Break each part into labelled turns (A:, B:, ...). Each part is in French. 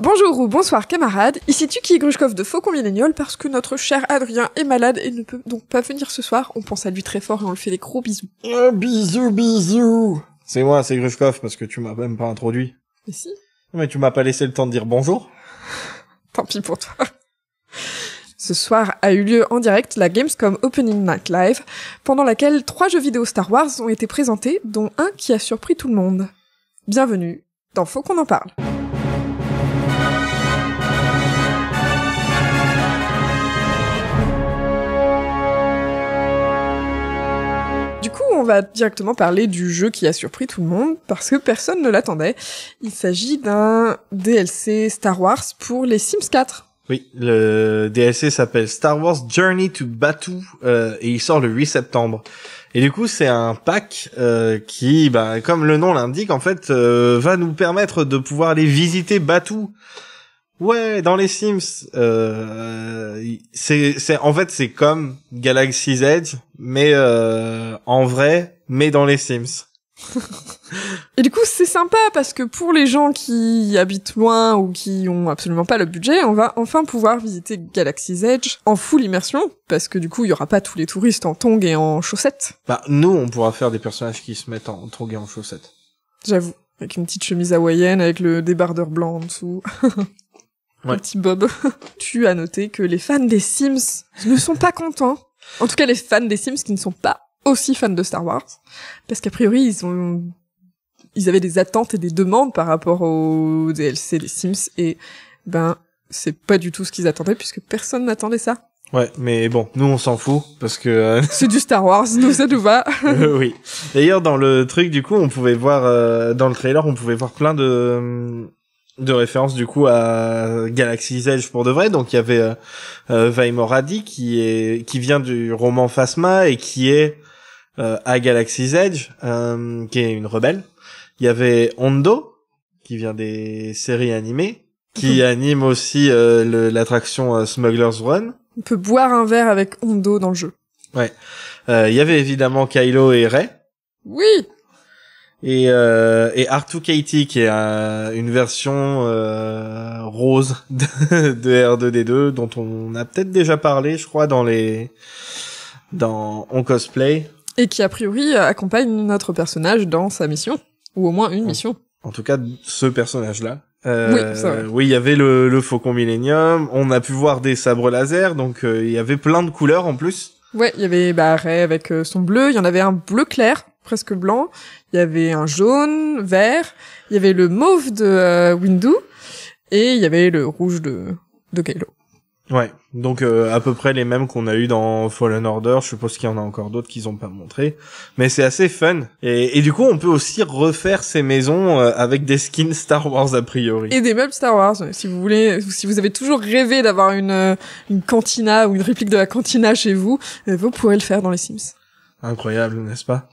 A: Bonjour ou bonsoir camarades, ici Tuki Grushkov de Faucon Millénial parce que notre cher Adrien est malade et ne peut donc pas venir ce soir. On pense à lui très fort et on lui fait des gros bisous.
B: Bisous. C'est moi, c'est Grushkov parce que tu m'as même pas introduit.
A: Mais si.
B: Mais tu m'as pas laissé le temps de dire bonjour.
A: Tant pis pour toi. Ce soir a eu lieu en direct la Gamescom Opening Night Live, pendant laquelle 3 jeux vidéo Star Wars ont été présentés, dont un qui a surpris tout le monde. Bienvenue dans Faut qu'on en parle. Du coup, on va directement parler du jeu qui a surpris tout le monde, parce que personne ne l'attendait. Il s'agit d'un DLC Star Wars pour les Sims 4.
B: Oui, le DLC s'appelle Star Wars Journey to Batuu et il sort le 8 septembre. Et du coup, c'est un pack qui, comme le nom l'indique, en fait, va nous permettre de pouvoir aller visiter Batuu. Ouais, dans les Sims, c'est comme Galaxy's Edge, mais en vrai, mais dans les Sims.
A: Et du coup, c'est sympa parce que pour les gens qui habitent loin ou qui ont absolument pas le budget, on va enfin pouvoir visiter Galaxy's Edge en full immersion, parce que du coup, il y aura pas tous les touristes en tongs et en chaussettes.
B: Nous, on pourra faire des personnages qui se mettent en tongs et en chaussettes.
A: J'avoue, avec une petite chemise hawaïenne, avec le débardeur blanc en dessous.
B: Ouais.
A: Un petit bob. Tu as noté que les fans des Sims ne sont pas contents. En tout cas, les fans des Sims qui ne sont pas aussi fans de Star Wars. Parce qu'a priori, ils avaient des attentes et des demandes par rapport au DLC des Sims. Et, c'est pas du tout ce qu'ils attendaient puisque personne n'attendait ça.
B: Ouais, mais bon, nous on s'en fout parce que
A: c'est du Star Wars, nous ça nous va.
B: Oui. D'ailleurs, dans le truc, du coup, on pouvait voir dans le trailer, on pouvait voir plein de références du coup à Galaxy's Edge pour de vrai. Donc il y avait Vaimor Hadi qui vient du roman Phasma et qui est à Galaxy's Edge, qui est une rebelle. Il y avait Hondo qui vient des séries animées, qui anime aussi l'attraction Smuggler's Run.
A: On peut boire un verre avec Hondo dans le jeu.
B: Ouais. Il y avait évidemment Kylo et Rey.
A: Oui.
B: Et R2-Katie qui est une version rose de R2D2 dont on a peut-être déjà parlé, je crois, dans On Cosplay.
A: Et qui a priori accompagne notre personnage dans sa mission, ou au moins une mission.
B: En tout cas, ce personnage-là.
A: Oui, c'est vrai.
B: Oui, il y avait le Faucon Millennium. On a pu voir des sabres laser, donc il y avait plein de couleurs en plus.
A: Ouais, il y avait Rey avec son bleu. Il y en avait un bleu clair, presque blanc. Il y avait un jaune, vert. Il y avait le mauve de Windu. Et il y avait le rouge de Kylo.
B: Ouais, donc à peu près les mêmes qu'on a eu dans Fallen Order. Je suppose qu'il y en a encore d'autres qu'ils ont pas montré, mais c'est assez fun. Et du coup, on peut aussi refaire ces maisons avec des skins Star Wars a priori.
A: Et des meubles Star Wars, si vous voulez, si vous avez toujours rêvé d'avoir une cantina ou une réplique de la cantina chez vous, vous pourrez le faire dans les Sims.
B: Incroyable, n'est-ce pas?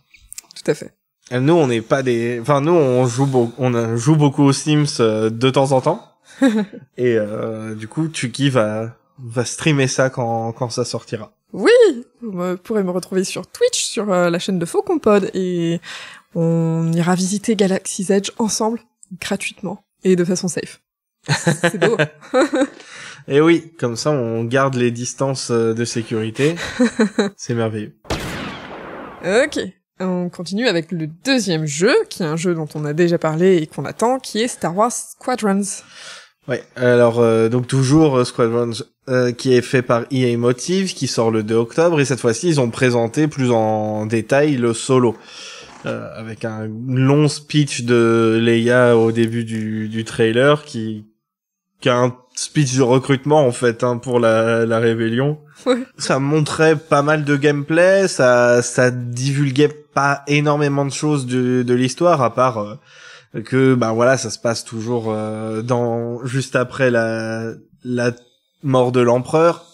A: Tout à fait.
B: Nous, on n'est pas nous, on joue beaucoup aux Sims de temps en temps. Et du coup, Tuki va streamer ça quand ça sortira.
A: Oui, vous pourrez me retrouver sur Twitch, sur la chaîne de Faucon Pod, et on ira visiter Galaxy's Edge ensemble, gratuitement, et de façon safe. C'est beau.
B: Et oui, comme ça, on garde les distances de sécurité. C'est merveilleux.
A: Ok, on continue avec le deuxième jeu, qui est un jeu dont on a déjà parlé et qu'on attend, qui est Star Wars Squadrons.
B: Ouais, alors donc toujours Squadrons qui est fait par EA Motive, qui sort le 2 octobre, et cette fois-ci ils ont présenté plus en détail le solo, avec un long speech de Leia au début du trailer, qui a un speech de recrutement en fait pour la rébellion.
A: Ouais.
B: Ça montrait pas mal de gameplay, ça divulguait pas énormément de choses de l'histoire, à part que ça se passe toujours juste après la mort de l'empereur,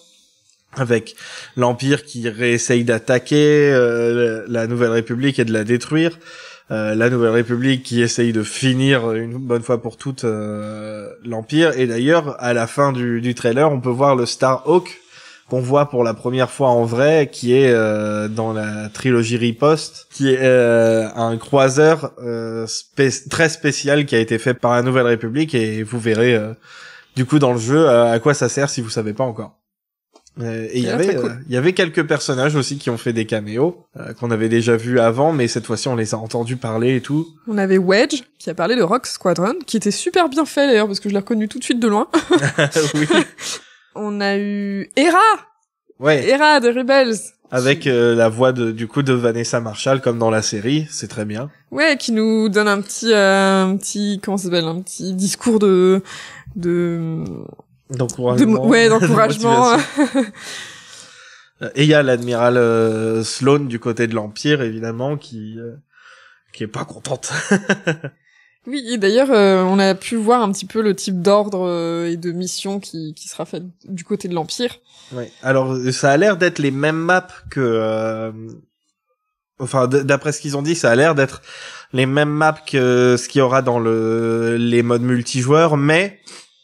B: avec l'Empire qui réessaye d'attaquer la Nouvelle République et de la détruire, la Nouvelle République qui essaye de finir une bonne fois pour toutes l'Empire. Et d'ailleurs, à la fin du trailer, on peut voir le Starhawk qu'on voit pour la première fois en vrai, qui est dans la trilogie Riposte, qui est un croiseur très spécial qui a été fait par la Nouvelle République, et vous verrez du coup dans le jeu à quoi ça sert si vous savez pas encore. Et il y avait quelques personnages aussi qui ont fait des caméos qu'on avait déjà vus avant, mais cette fois-ci on les a entendus parler et tout.
A: On avait Wedge qui a parlé de Rogue Squadron, qui était super bien fait d'ailleurs parce que je l'ai reconnu tout de suite de loin.
B: Oui.
A: On a eu Hera.
B: Ouais.
A: Hera de Rebels.
B: Avec la voix du coup de Vanessa Marshall comme dans la série, c'est très bien.
A: Ouais, qui nous donne un petit comment ça s'appelle, un petit discours
B: d'encouragement.
A: D'encouragement.
B: Et il y a l'admiral Sloane du côté de l'Empire, évidemment, qui est pas contente.
A: Oui, et d'ailleurs, on a pu voir un petit peu le type d'ordre et de mission qui sera fait du côté de l'Empire.
B: Ouais. Alors, ça a l'air d'être les mêmes maps que... Enfin, d'après ce qu'ils ont dit, ça a l'air d'être les mêmes maps que ce qu'il y aura dans les modes multijoueurs, mais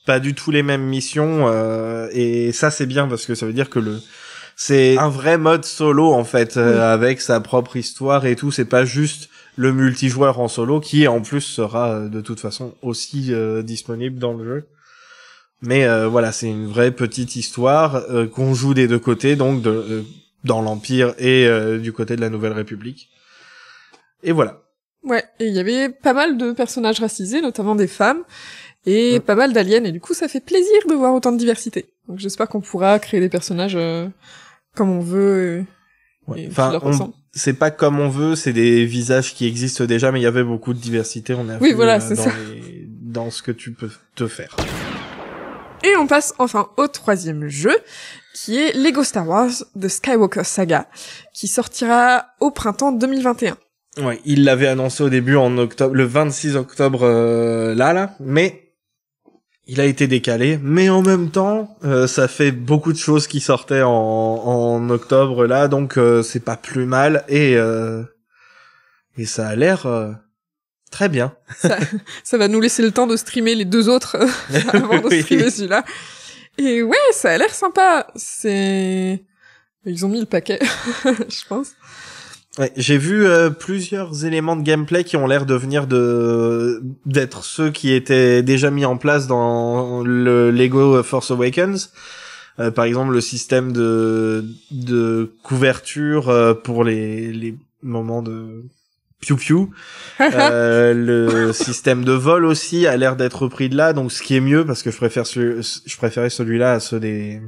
B: pas du tout les mêmes missions. Et ça, c'est bien, parce que ça veut dire que c'est un vrai mode solo, en fait, avec sa propre histoire et tout. C'est pas juste le multijoueur en solo, qui en plus sera de toute façon aussi disponible dans le jeu. Mais voilà, c'est une vraie petite histoire qu'on joue des deux côtés, donc dans l'Empire et du côté de la Nouvelle République. Et voilà.
A: Ouais, et il y avait pas mal de personnages racisés, notamment des femmes, et pas mal d'aliens, et du coup ça fait plaisir de voir autant de diversité. Donc j'espère qu'on pourra créer des personnages comme on veut,
B: enfin, c'est pas comme on veut, c'est des visages qui existent déjà, mais il y avait beaucoup de diversité, on a vu
A: voilà, c'est ça.
B: dans ce que tu peux te faire.
A: Et on passe enfin au troisième jeu, qui est Lego Star Wars The Skywalker Saga, qui sortira au printemps 2021.
B: Ouais, il l'avait annoncé au début en octobre, le 26 octobre là, mais il a été décalé. Mais en même temps, ça fait beaucoup de choses qui sortaient en octobre là, donc c'est pas plus mal, et ça a l'air très bien.
A: Ça va nous laisser le temps de streamer les deux autres avant de streamer celui-là. Et ouais, ça a l'air sympa. Ils ont mis le paquet, je pense.
B: Ouais, j'ai vu plusieurs éléments de gameplay qui ont l'air de venir d'être ceux qui étaient déjà mis en place dans le Lego Force Awakens. Par exemple, le système de couverture pour les moments de piou-piou. Le système de vol aussi a l'air d'être repris de là, donc ce qui est mieux, parce que je préférais celui-là à ceux des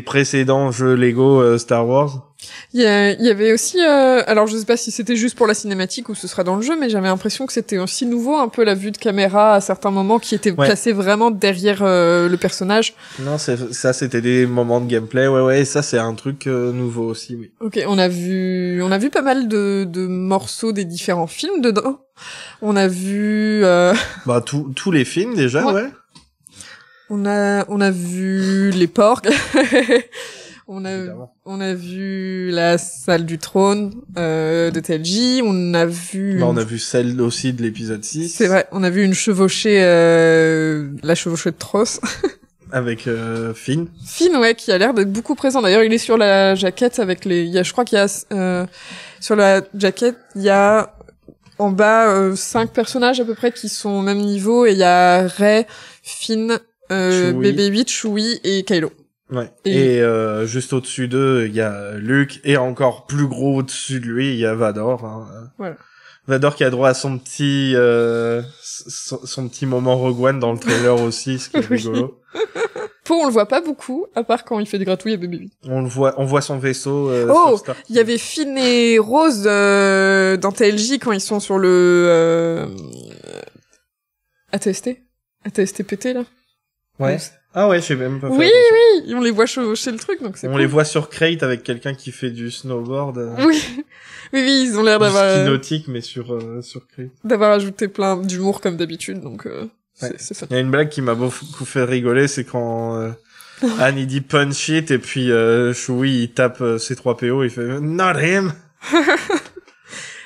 B: précédents jeux Lego Star Wars.
A: Il y avait aussi, alors je sais pas si c'était juste pour la cinématique ou ce sera dans le jeu, mais j'avais l'impression que c'était aussi nouveau, un peu la vue de caméra à certains moments qui était placée vraiment derrière le personnage.
B: Non, ça c'était des moments de gameplay, ouais, ça c'est un truc nouveau aussi, oui.
A: Ok, on a vu pas mal de morceaux des différents films dedans. On a vu
B: bah tous les films déjà, ouais.
A: On a vu les porcs. On a vu la salle du trône de TLJ, on a vu...
B: on a vu celle aussi de l'épisode 6.
A: C'est vrai, on a vu une chevauchée, la chevauchée de Tross.
B: Avec Finn.
A: Finn, ouais, qui a l'air d'être beaucoup présent. D'ailleurs, il est sur la jaquette avec je crois qu'il y a... sur la jaquette, il y a en bas 5 personnages à peu près qui sont au même niveau, et il y a Rey, Finn, BB-8, Chewie et Kylo.
B: Ouais. Et juste au-dessus d'eux, il y a Luke, et encore plus gros au-dessus de lui, il y a Vador. Hein.
A: Voilà.
B: Vador qui a droit à son petit son petit moment Rogue One dans le trailer aussi, ce qui est rigolo.
A: Poe, on le voit pas beaucoup, à part quand il fait des gratouilles à BB-8.
B: On voit son vaisseau.
A: Il y avait Finn et Rose dans TLJ quand ils sont sur le ATST-PT là.
B: Ouais. Ah ouais, je sais même pas.
A: Oui, on les voit chevaucher le truc, donc c'est cool.
B: On les voit sur Crate avec quelqu'un qui fait du snowboard.
A: Oui, ils ont l'air d'avoir...
B: ski nautique, mais sur Crate.
A: D'avoir ajouté plein d'humour comme d'habitude, donc c'est fun.
B: Il y a une blague qui m'a beaucoup fait rigoler, c'est quand Anne il dit punch it, et puis Chewie il tape C3PO, il fait not him.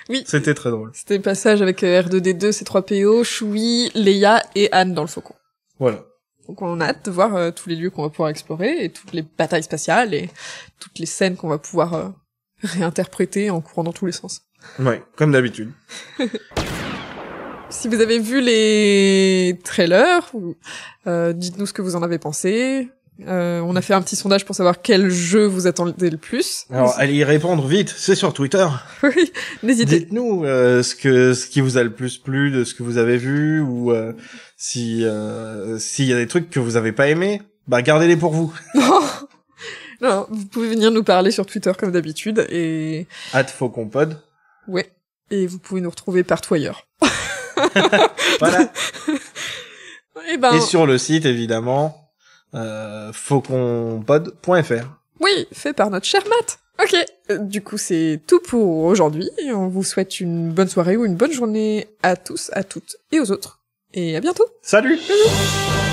A: Oui.
B: C'était très drôle.
A: C'était le passage avec R2D2, C3PO, Chewie, Leia et Anne dans le faucon.
B: Voilà.
A: Donc on a hâte de voir tous les lieux qu'on va pouvoir explorer et toutes les batailles spatiales et toutes les scènes qu'on va pouvoir réinterpréter en courant dans tous les sens.
B: Ouais, comme d'habitude.
A: Si vous avez vu les trailers, dites-nous ce que vous en avez pensé. On a fait un petit sondage pour savoir quel jeu vous attendez le plus.
B: Alors, allez y répondre vite, c'est sur Twitter.
A: Oui, n'hésitez.
B: Dites-nous ce qui vous a le plus plu de ce que vous avez vu, ou s'il y a des trucs que vous avez pas aimés, bah gardez-les pour vous.
A: Non, vous pouvez venir nous parler sur Twitter comme d'habitude et...
B: @fauconpod.
A: Ouais, et vous pouvez nous retrouver partout ailleurs.
B: Voilà.
A: Et
B: Et sur le site, évidemment, fauconpod.fr.
A: Oui, fait par notre cher Matt. Ok, du coup c'est tout pour aujourd'hui. On vous souhaite une bonne soirée ou une bonne journée à tous, à toutes et aux autres. Et à bientôt.
B: Salut!
A: Bisous.